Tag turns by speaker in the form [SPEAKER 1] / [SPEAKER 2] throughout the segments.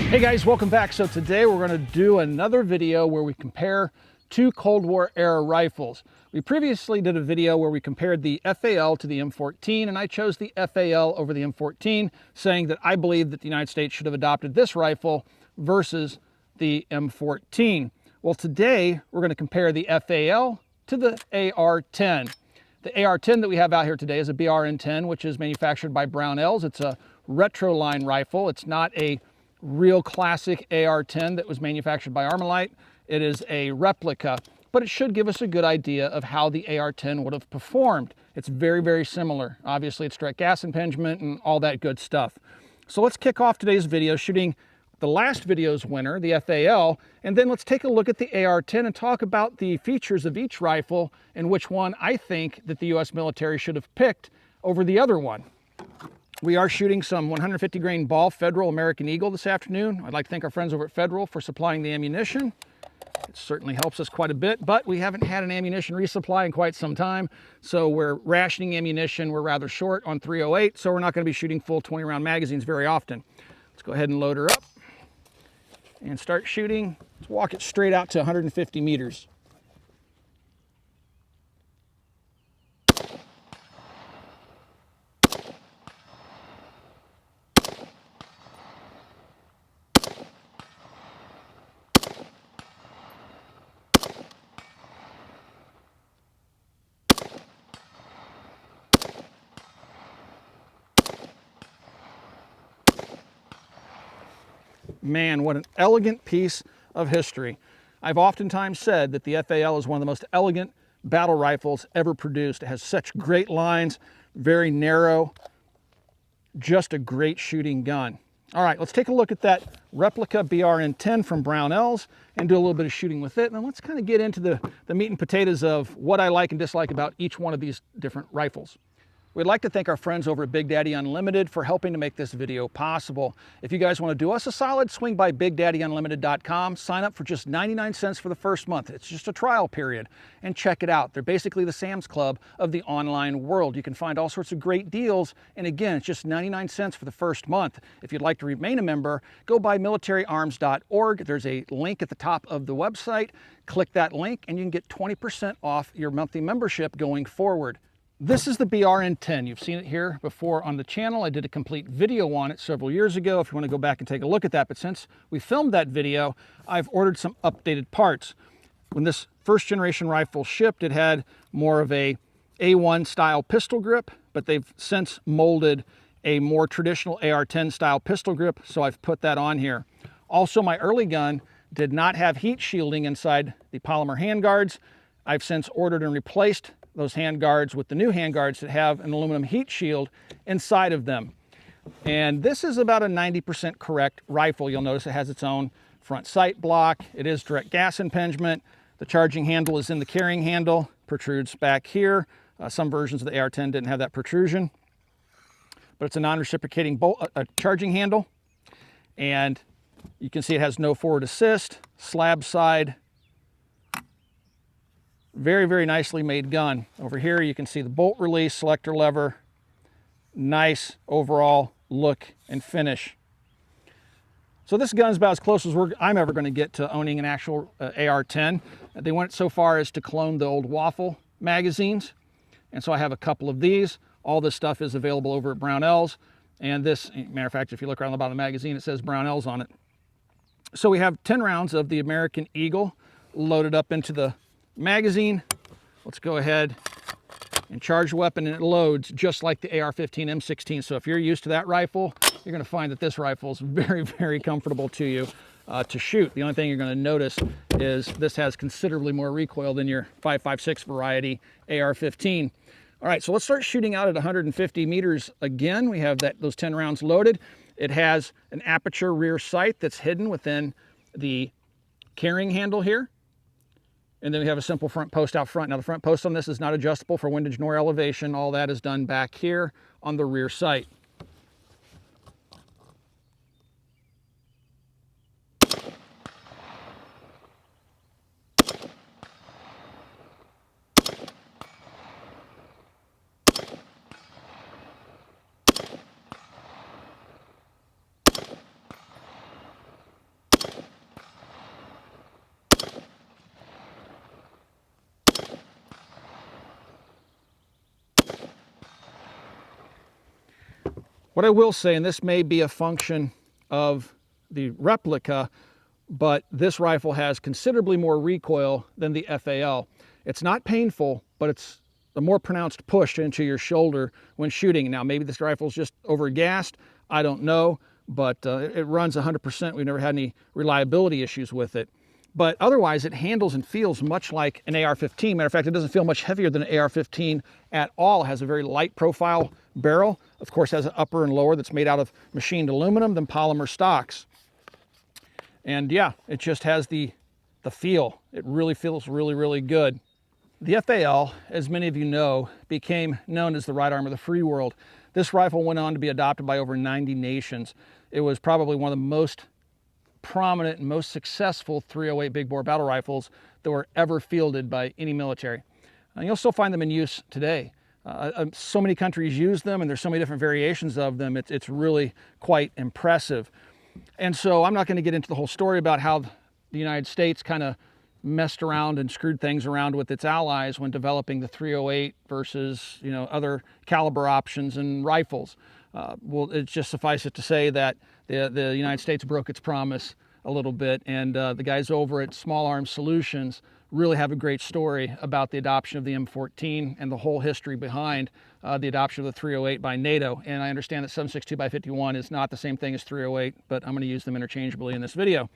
[SPEAKER 1] Hey guys, welcome back. So today we're going to do another video where we compare two Cold War era rifles. We previously did a video where we compared the FAL to the M14, and I chose the FAL over the M14, saying that I believe that the United States should have adopted this rifle versus the M14. Well, today we're going to compare the FAL to the AR10. The AR10 that we have out here today is a BRN10, which is manufactured by Brownells. It's a retro line rifle. It's not a real classic AR10 that was manufactured by Armalite. It is a replica, but it should give us a good idea of how the AR10 would have performed. It's very, very similar. Obviously, it's direct gas impingement and all that good stuff. So let's kick off today's video shooting the last video's winner, the FAL, and then let's take a look at the AR10 and talk about the features of each rifle and which one I think that the U.S. military should have picked over the other one. We are shooting some 150 grain ball Federal American Eagle this afternoon. I'd like to thank our friends over at Federal for supplying the ammunition. It certainly helps us quite a bit, but we haven't had an ammunition resupply in quite some time, so we're rationing ammunition. We're rather short on 308, so we're not going to be shooting full 20 round magazines very often. Let's go ahead and load her up and start shooting. Let's walk it straight out to 150 meters. Man, what an elegant piece of history. I've oftentimes said that the FAL is one of the most elegant battle rifles ever produced. It has such great lines, very narrow, just a great shooting gun. All right, let's take a look at that replica BRN10 from Brownells and do a little bit of shooting with it. And then let's kind of get into the meat and potatoes of what I like and dislike about each one of these different rifles. We'd like to thank our friends over at Big Daddy Unlimited for helping to make this video possible. If you guys want to do us a solid, swing by BigDaddyUnlimited.com, sign up for just 99 cents for the first month. It's just a trial period, and check it out. They're basically the Sam's Club of the online world. You can find all sorts of great deals, and again, it's just 99 cents for the first month. If you'd like to remain a member, go by militaryarms.org. There's a link at the top of the website. Click that link, and you can get 20% off your monthly membership going forward. This is the BRN10. You've seen it here before on the channel. I did a complete video on it several years ago if you want to go back and take a look at that. But since we filmed that video, I've ordered some updated parts. When this first generation rifle shipped, it had more of a A1 style pistol grip, but they've since molded a more traditional AR10 style pistol grip, so I've put that on here. Also, my early gun did not have heat shielding inside the polymer handguards. I've since ordered and replaced those handguards with the new handguards that have an aluminum heat shield inside of them. And this is about a 90% correct rifle. You'll notice it has its own front sight block. It is direct gas impingement. The charging handle is in the carrying handle, protrudes back here. Some versions of the AR10 didn't have that protrusion, but it's a non-reciprocating bolt, charging handle. And you can see it has no forward assist, slab side. Very, very nicely made gun. Over here you can see the bolt release, selector lever. Nice overall look and finish. So this gun's about as close as I'm ever going to get to owning an actual AR-10. They went so far as to clone the old Waffle magazines. And so I have a couple of these. All this stuff is available over at Brownells. And this, matter of fact, if you look around the bottom of the magazine, it says Brownells on it. So we have 10 rounds of the American Eagle loaded up into the magazine. Let's go ahead and charge the weapon, and it loads just like the AR-15 M16. So if you're used to that rifle, you're going to find that this rifle is very, very comfortable to you to shoot. The only thing you're going to notice is this has considerably more recoil than your 5.56 variety AR-15. All right, so let's start shooting out at 150 meters again. We have those 10 rounds loaded. It has an aperture rear sight that's hidden within the carrying handle here. And then we have a simple front post out front. Now the front post on this is not adjustable for windage nor elevation. All that is done back here on the rear sight. What I will say, and this may be a function of the replica, but this rifle has considerably more recoil than the FAL. It's not painful, but it's a more pronounced push into your shoulder when shooting. Now, maybe this rifle's just overgassed, I don't know, but it runs 100%. We've never had any reliability issues with it. But otherwise, it handles and feels much like an AR-15. Matter of fact, it doesn't feel much heavier than an AR-15 at all. It has a very light profile barrel. Of course, has an upper and lower that's made out of machined aluminum than polymer stocks. And yeah, it just has the feel. It really feels really, really good. The FAL, as many of you know, became known as the right arm of the free world. This rifle went on to be adopted by over 90 nations. It was probably one of the most prominent and most successful .308 big bore battle rifles that were ever fielded by any military. You'll still find them in use today. So many countries use them, and there's so many different variations of them. It's really quite impressive. And so I'm not going to get into the whole story about how the United States kind of messed around and screwed things around with its allies when developing the .308 versus, you know, other caliber options and rifles. Well, it just suffice it to say that the United States broke its promise a little bit, and the guys over at Small Arms Solutions really have a great story about the adoption of the M14 and the whole history behind the adoption of the .308 by NATO. And I understand that 7.62x51 is not the same thing as .308, but I'm going to use them interchangeably in this video.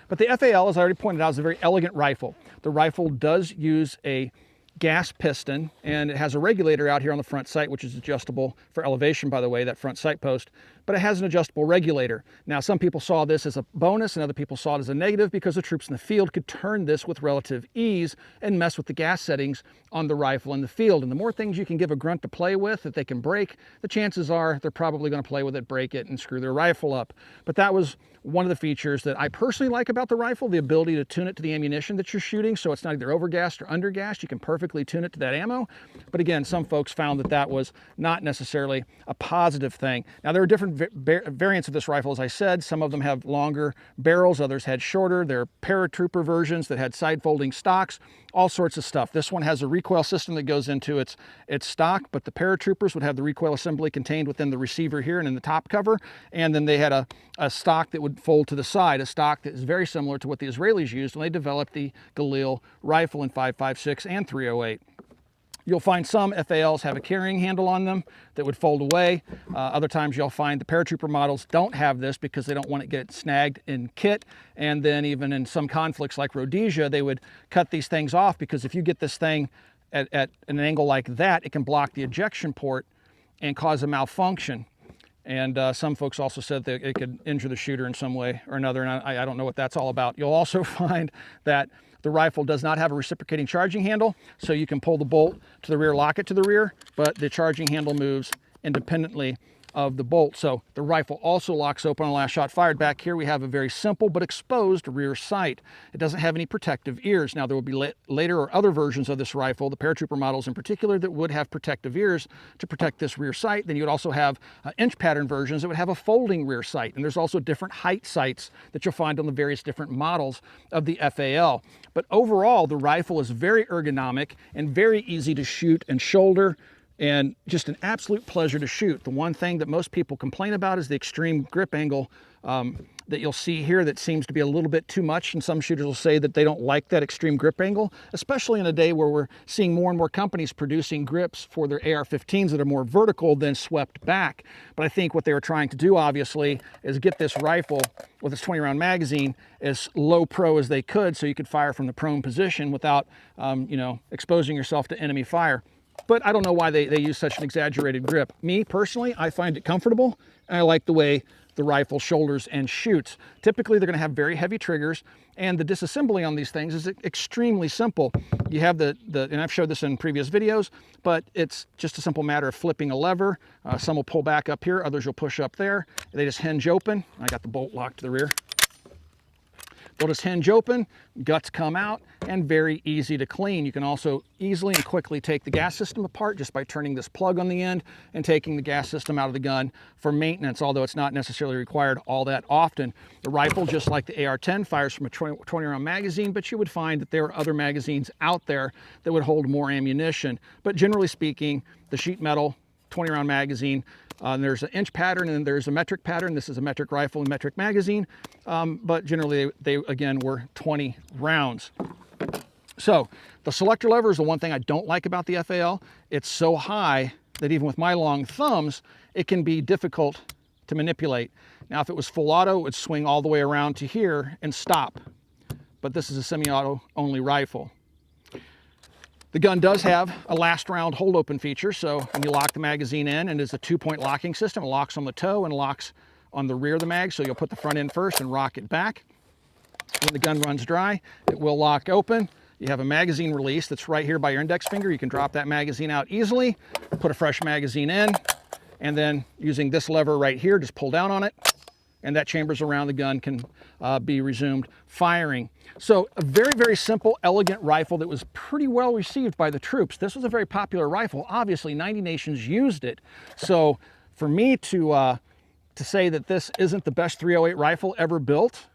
[SPEAKER 1] But the FAL, as I already pointed out, is a very elegant rifle. The rifle does use a gas piston, and it has a regulator out here on the front sight, which is adjustable for elevation, by the way, that front sight post, but it has an adjustable regulator. Now, some people saw this as a bonus and other people saw it as a negative because the troops in the field could turn this with relative ease and mess with the gas settings on the rifle in the field. And the more things you can give a grunt to play with that they can break, the chances are they're probably going to play with it, break it, and screw their rifle up. But that was one of the features that I personally like about the rifle, the ability to tune it to the ammunition that you're shooting, so it's not either overgassed or undergassed. You can perfectly tune it to that ammo. But again, some folks found that that was not necessarily a positive thing. Now, there are different variants of this rifle, as I said. Some of them have longer barrels, others had shorter. There are paratrooper versions that had side-folding stocks, all sorts of stuff. This one has a recoil system that goes into its stock, but the paratroopers would have the recoil assembly contained within the receiver here and in the top cover, and then they had a stock that would fold to the side, a stock that is very similar to what the Israelis used when they developed the Galil rifle in 5.56 and .308. You'll find some FALs have a carrying handle on them that would fold away. Other times you'll find the paratrooper models don't have this because they don't want it to get snagged in kit. And then even in some conflicts like Rhodesia, they would cut these things off because if you get this thing at an angle like that, it can block the ejection port and cause a malfunction. And some folks also said that it could injure the shooter in some way or another, and I don't know what that's all about. You'll also find that the rifle does not have a reciprocating charging handle, so you can pull the bolt to the rear, lock it to the rear, but the charging handle moves independently of the bolt. So the rifle also locks open on last shot fired. Back here we have a very simple but exposed rear sight. It doesn't have any protective ears. Now there will be later or other versions of this rifle, the paratrooper models in particular, that would have protective ears to protect this rear sight. Then you would also have inch pattern versions that would have a folding rear sight. And there's also different height sights that you'll find on the various different models of the FAL. But overall, the rifle is very ergonomic and very easy to shoot and shoulder, and just an absolute pleasure to shoot. The one thing that most people complain about is the extreme grip angle that you'll see here that seems to be a little bit too much, and some shooters will say that they don't like that extreme grip angle, especially in a day where we're seeing more and more companies producing grips for their AR-15s that are more vertical than swept back. But I think what they were trying to do, obviously, is get this rifle with its 20-round magazine as low pro as they could so you could fire from the prone position without you know, exposing yourself to enemy fire. But I don't know why they use such an exaggerated grip. Me, personally, I find it comfortable, and I like the way the rifle shoulders and shoots. Typically, they're going to have very heavy triggers, and the disassembly on these things is extremely simple. You have and I've showed this in previous videos, but it's just a simple matter of flipping a lever. Some will pull back up here, others will push up there. They just hinge open. I got the bolt locked to the rear. They'll just hinge open, guts come out, and very easy to clean. You can also easily and quickly take the gas system apart just by turning this plug on the end and taking the gas system out of the gun for maintenance, although it's not necessarily required all that often. The rifle, just like the AR-10, fires from a 20-round magazine, but you would find that there are other magazines out there that would hold more ammunition. But generally speaking, the sheet metal 20 round magazine. And there's an inch pattern and there's a metric pattern. This is a metric rifle and metric magazine, but generally they again were 20 rounds. So the selector lever is the one thing I don't like about the FAL. It's so high that even with my long thumbs, it can be difficult to manipulate. Now, if it was full auto, it would swing all the way around to here and stop. But this is a semi-auto only rifle. The gun does have a last round hold open feature, so when you lock the magazine in, and it's a 2-point locking system, it locks on the toe and locks on the rear of the mag, so you'll put the front in first and rock it back. When the gun runs dry, it will lock open. You have a magazine release that's right here by your index finger. You can drop that magazine out easily, put a fresh magazine in, and then using this lever right here, just pull down on it, and that chambers around the gun can be resumed firing. So a very, very simple, elegant rifle that was pretty well received by the troops. This was a very popular rifle. Obviously, 90 nations used it. So for me to say that this isn't the best 308 rifle ever built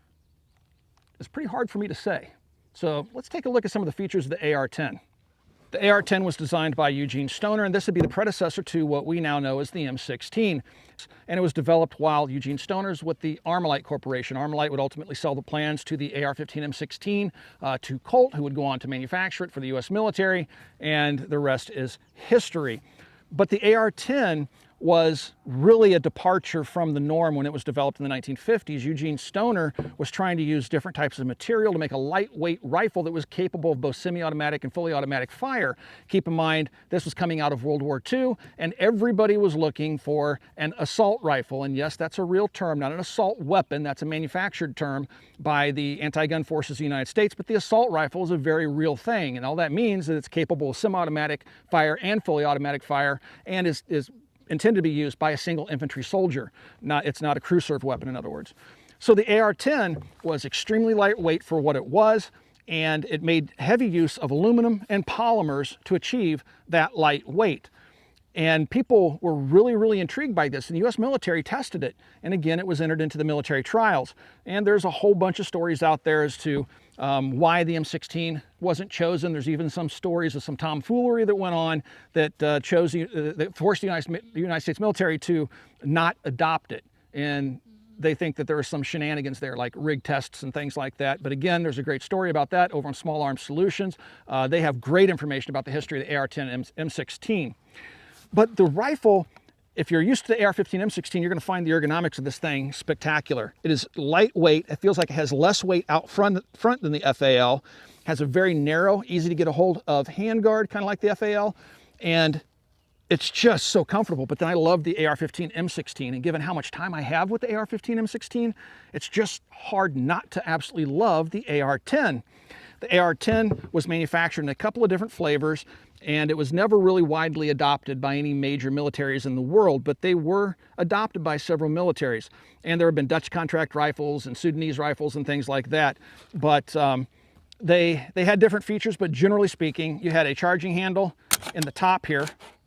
[SPEAKER 1] is pretty hard for me to say. So let's take a look at some of the features of the AR10. The AR10 was designed by Eugene Stoner, and this would be the predecessor to what we now know as the M16. And it was developed while Eugene Stoner's with the Armalite Corporation. Armalite would ultimately sell the plans to the AR-15 M16 to Colt, who would go on to manufacture it for the U.S. military, and the rest is history. But the AR-10 was really a departure from the norm when it was developed in the 1950s. Eugene Stoner was trying to use different types of material to make a lightweight rifle that was capable of both semi-automatic and fully automatic fire. Keep in mind, this was coming out of World War II, and everybody was looking for an assault rifle. And yes, that's a real term, not an assault weapon. That's a manufactured term by the anti-gun forces of the United States, but the assault rifle is a very real thing. And all that means is that it's capable of semi-automatic fire and fully automatic fire, and is intended to be used by a single infantry soldier. It's not a crew serve weapon, in other words. So the AR-10 was extremely lightweight for what it was, and it made heavy use of aluminum and polymers to achieve that light weight. And people were really, really intrigued by this, and the U.S. military tested it. And again, it was entered into the military trials. And there's a whole bunch of stories out there as to why the M16 wasn't chosen. There's even some stories of some tomfoolery that went on that that forced the United States military to not adopt it. And they think that there was some shenanigans there, like rig tests and things like that. But again, there's a great story about that over on Small Arms Solutions. They have great information about the history of the AR-10 M16. But the rifle, if you're used to the AR-15 M16, you're going to find the ergonomics of this thing spectacular. It is lightweight. It feels like it has less weight out front than the FAL. Has a very narrow, easy to get a hold of handguard, kind of like the FAL. And it's just so comfortable. But then I love the AR-15 M16. And given how much time I have with the AR-15 M16, it's just hard not to absolutely love the AR-10. The AR-10 was manufactured in a couple of different flavors, and it was never really widely adopted by any major militaries in the world, but they were adopted by several militaries. And there have been Dutch contract rifles and Sudanese rifles and things like that. But they had different features, but generally speaking, you had a charging handle in the top here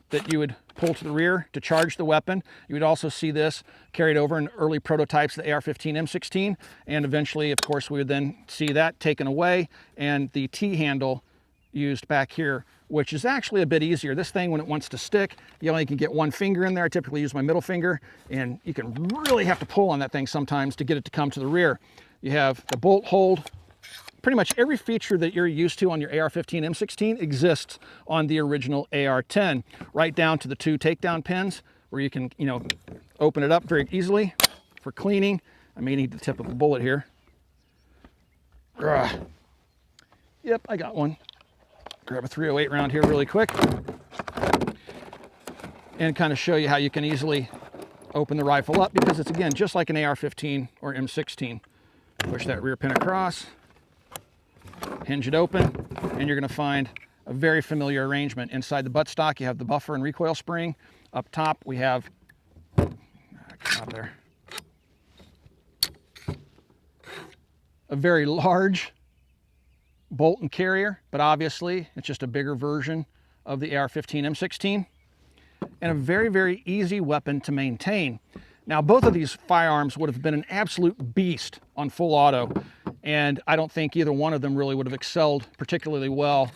[SPEAKER 1] that you would pull to the rear to charge the weapon. You would also see this carried over in early prototypes of the AR-15 M16, and eventually, of course, we would then see that taken away, and the T-handle used back here, which is actually a bit easier. This thing, when it wants to stick, you only can get one finger in there. I typically use my middle finger, and you can really have to pull on that thing sometimes to get it to come to the rear. You have the bolt hold. Pretty much every feature that you're used to on your AR-15 M16 exists on the original AR-10, right down to the 2 takedown pins where you can, open it up very easily for cleaning. I may need the tip of a bullet here. Yep, I got one. Grab a 308 round here really quick and kind of show you how you can easily open the rifle up, because it's, again, just like an AR-15 or M16. Push that rear pin across, hinge it open, and you're going to find a very familiar arrangement. Inside the buttstock, you have the buffer and recoil spring. Up top, we have, out there, a very large bolt and carrier, but obviously it's just a bigger version of the AR-15 M16, and a very, very easy weapon to maintain. Now, both of these firearms would have been an absolute beast on full auto, and I don't think either one of them really would have excelled particularly well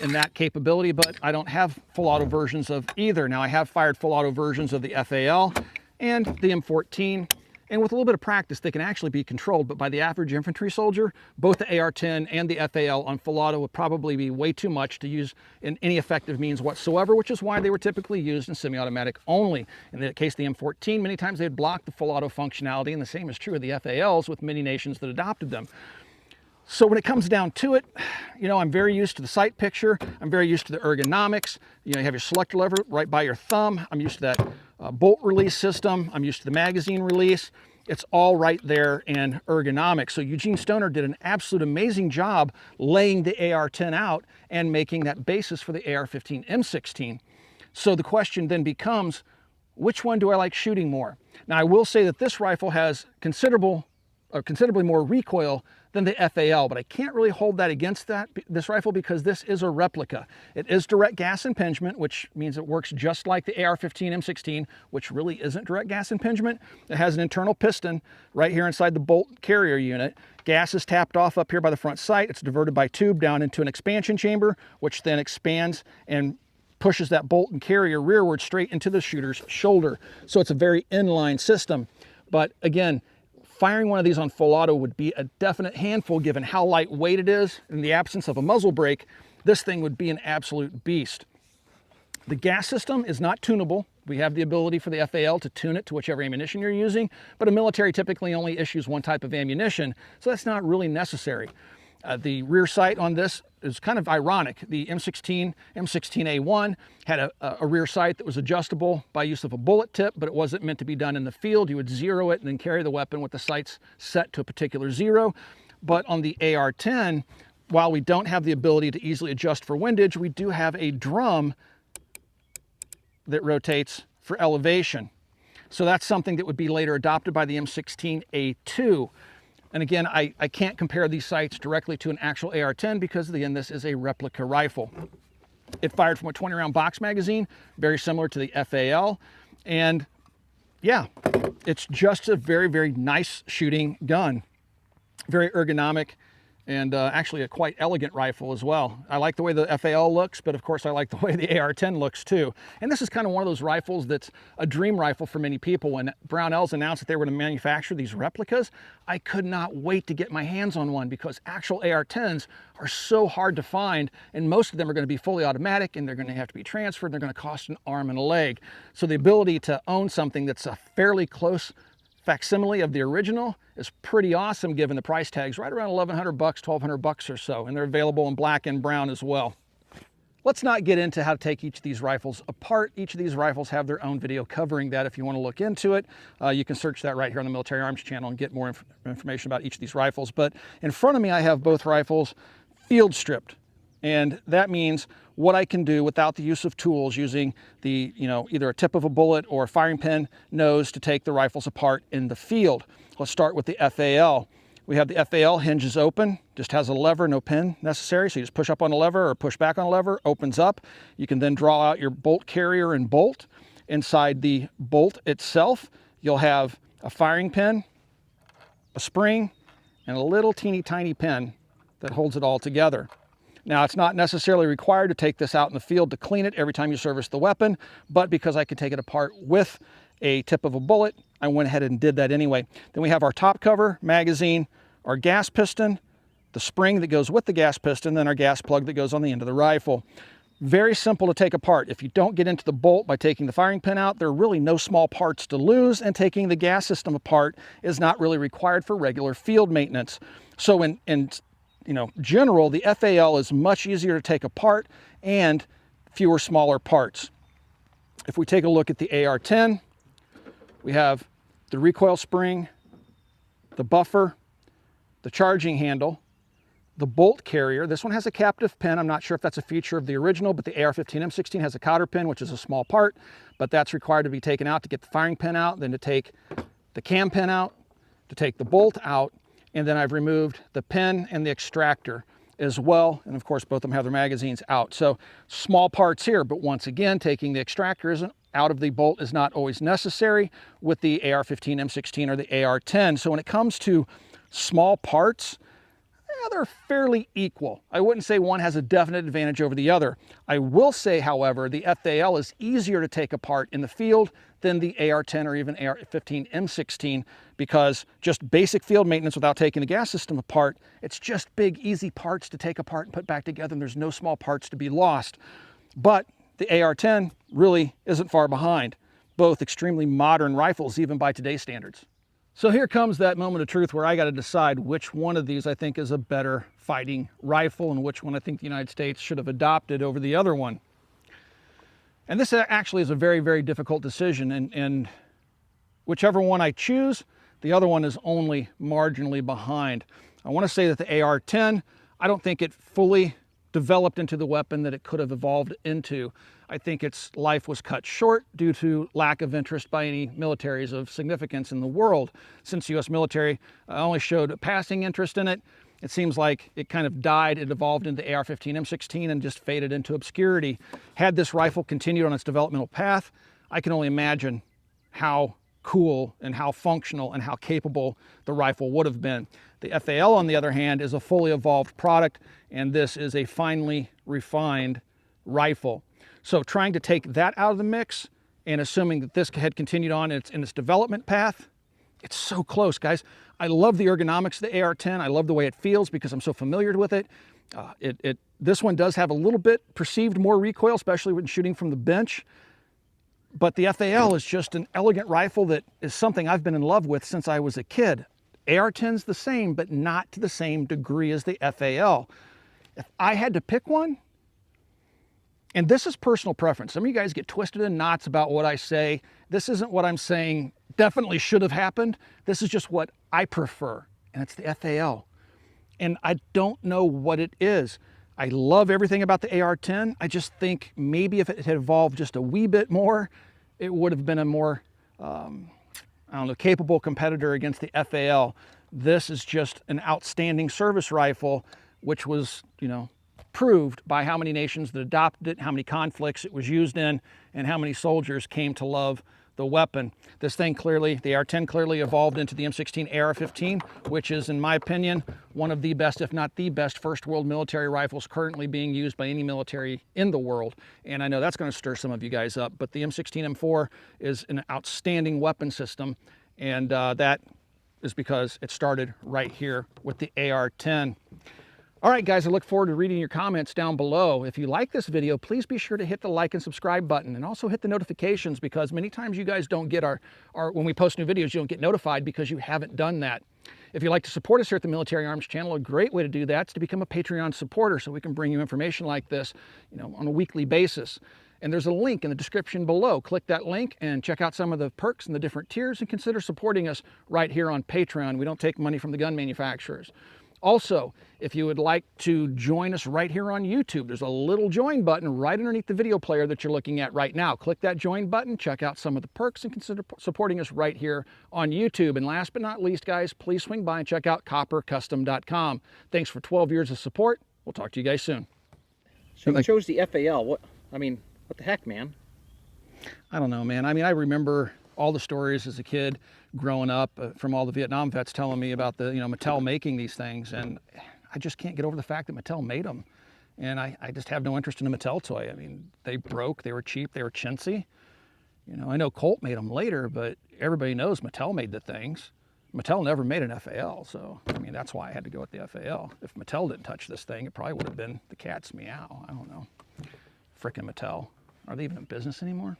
[SPEAKER 1] in that capability, but I don't have full auto versions of either. Now I have fired full auto versions of the FAL and the M14, and with a little bit of practice they can actually be controlled, but by the average infantry soldier, both the AR10 and the FAL on full auto would probably be way too much to use in any effective means whatsoever, which is why they were typically used in semi-automatic only. In the case of the M14, many times they'd block the full auto functionality, and the same is true of the FALs with many nations that adopted them. So when it comes down to it, you know, I'm very used to the sight picture. I'm very used to the ergonomics. You know, you have your selector lever right by your thumb. I'm used to that bolt release system. I'm used to the magazine release. It's all right there in ergonomics. So Eugene Stoner did an absolute amazing job laying the AR10 out and making that basis for the AR-15 M16. So the question then becomes, which one do I like shooting more? Now I will say that this rifle has considerably more recoil than the FAL, but I can't really hold that against this rifle because this is a replica. It is direct gas impingement, which means it works just like the AR-15 M16, which really isn't direct gas impingement. It has an internal piston right here inside the bolt carrier unit. Gas is tapped off up here by the front sight. It's diverted by tube down into an expansion chamber, which then expands and pushes that bolt and carrier rearward straight into the shooter's shoulder. So it's a very inline system. But again, firing one of these on full auto would be a definite handful given how lightweight it is. In the absence of a muzzle brake, this thing would be an absolute beast. The gas system is not tunable. We have the ability for the FAL to tune it to whichever ammunition you're using, but a military typically only issues one type of ammunition, so that's not really necessary. The rear sight on this is kind of ironic. The M16, M16A1 had a rear sight that was adjustable by use of a bullet tip, but it wasn't meant to be done in the field. You would zero it and then carry the weapon with the sights set to a particular zero. But on the AR10, while we don't have the ability to easily adjust for windage, we do have a drum that rotates for elevation. So that's something that would be later adopted by the M16A2. And again, I can't compare these sights directly to an actual AR-10 because, again, this is a replica rifle. It fired from a 20-round box magazine, very similar to the FAL. And yeah, it's just a very, very nice shooting gun. Very ergonomic and actually a quite elegant rifle as well. I like the way the FAL looks, but of course I like the way the AR-10 looks too. And this is kind of one of those rifles that's a dream rifle for many people. When Brownells announced that they were going to manufacture these replicas, I could not wait to get my hands on one because actual AR-10s are so hard to find, and most of them are going to be fully automatic and they're going to have to be transferred and they're going to cost an arm and a leg. So the ability to own something that's a fairly close facsimile of the original is pretty awesome given the price tags, right around 1,100 bucks, 1,200 bucks or so, and they're available in black and brown as well. Let's not get into how to take each of these rifles apart. Each of these rifles have their own video covering that if you want to look into it. You can search that right here on the Military Arms channel and get more information about each of these rifles. But in front of me, I have both rifles field stripped. And that means what I can do without the use of tools, using the, either a tip of a bullet or a firing pin nose to take the rifles apart in the field. Let's start with the FAL. We have the FAL hinges open, just has a lever, no pin necessary. So you just push up on a lever or push back on a lever, opens up. You can then draw out your bolt carrier and bolt. Inside the bolt itself, you'll have a firing pin, a spring, and a little teeny tiny pin that holds it all together. Now, it's not necessarily required to take this out in the field to clean it every time you service the weapon, but because I could take it apart with a tip of a bullet, I went ahead and did that anyway. Then we have our top cover, magazine, our gas piston, the spring that goes with the gas piston, then our gas plug that goes on the end of the rifle. Very simple to take apart. If you don't get into the bolt by taking the firing pin out, there are really no small parts to lose, and taking the gas system apart is not really required for regular field maintenance. So in general, the FAL is much easier to take apart and fewer smaller parts. If we take a look at the AR-10, we have the recoil spring, the buffer, the charging handle, the bolt carrier. This one has a captive pin. I'm not sure if that's a feature of the original, but the AR-15 M16 has a cotter pin, which is a small part, but that's required to be taken out to get the firing pin out, then to take the cam pin out, to take the bolt out, and then I've removed the pin and the extractor as well. And of course, both of them have their magazines out. So small parts here, but once again, taking the extractor out of the bolt is not always necessary with the AR-15 M16 or the AR-10. So when it comes to small parts, they're fairly equal. I wouldn't say one has a definite advantage over the other. I will say, however, the FAL is easier to take apart in the field than the AR10 or even AR15 M16, because just basic field maintenance without taking the gas system apart, it's just big, easy parts to take apart and put back together, and there's no small parts to be lost. But the AR10 really isn't far behind. Both extremely modern rifles, even by today's standards. So here comes that moment of truth where I got to decide which one of these I think is a better fighting rifle and which one I think the United States should have adopted over the other one. And this actually is a very, very difficult decision, and whichever one I choose, the other one is only marginally behind. I want to say that the AR-10, I don't think it fully developed into the weapon that it could have evolved into. I think its life was cut short due to lack of interest by any militaries of significance in the world. Since the U.S. military only showed a passing interest in it, it seems like it kind of died. It evolved into the AR-15 M16 and just faded into obscurity. Had this rifle continued on its developmental path, I can only imagine how cool and how functional and how capable the rifle would have been. The FAL, on the other hand, is a fully evolved product, and this is a finely refined rifle. So trying to take that out of the mix and assuming that this had continued on in its development path, it's so close, guys. I love the ergonomics of the AR-10. I love the way it feels because I'm so familiar with it. This one does have a little bit perceived more recoil, especially when shooting from the bench. But the FAL is just an elegant rifle that is something I've been in love with since I was a kid. AR-10's the same, but not to the same degree as the FAL. If I had to pick one, and this is personal preference. Some of you guys get twisted in knots about what I say. This isn't what I'm saying definitely should have happened. This is just what I prefer, and it's the FAL. And I don't know what it is. I love everything about the AR-10. I just think maybe if it had evolved just a wee bit more, it would have been a more, I don't know, capable competitor against the FAL. This is just an outstanding service rifle, which was, you know, proved by how many nations that adopted it, how many conflicts it was used in, and how many soldiers came to love the weapon. This thing clearly, the AR-10 clearly evolved into the M16 AR-15, which is, in my opinion, one of the best, if not the best, first world military rifles currently being used by any military in the world. And I know that's going to stir some of you guys up, but the M16 M4 is an outstanding weapon system, and that is because it started right here with the AR-10. All right, guys, I look forward to reading your comments down below. If you like this video, please be sure to hit the like and subscribe button, and also hit the notifications, because many times you guys don't get our when we post new videos, you don't get notified because you haven't done that. If you'd like to support us here at the Military Arms Channel, a great way to do that is to become a Patreon supporter so we can bring you information like this, you know, on a weekly basis. And there's a link in the description below. Click that link and check out some of the perks and the different tiers, and consider supporting us right here on Patreon. We don't take money from the gun manufacturers. Also, if you would like to join us right here on YouTube, there's a little join button right underneath the video player that you're looking at right now. Click that join button, check out some of the perks, and consider supporting us right here on YouTube. And last but not least, guys, please swing by and check out coppercustom.com. Thanks for 12 years of support. We'll talk to you guys soon.
[SPEAKER 2] So you chose the FAL. What the heck, man?
[SPEAKER 1] I don't know, man. I mean, I remember all the stories as a kid growing up from all the Vietnam vets telling me about the, you know, Mattel making these things, and I just can't get over the fact that Mattel made them. And I just have no interest in a Mattel toy. I mean, they broke, they were cheap, they were chintzy. You know, I know Colt made them later, but everybody knows Mattel made the things. Mattel never made an FAL, so, I mean, that's why I had to go with the FAL. If Mattel didn't touch this thing, it probably would have been the cat's meow. I don't know. Frickin' Mattel. Are they even in business anymore?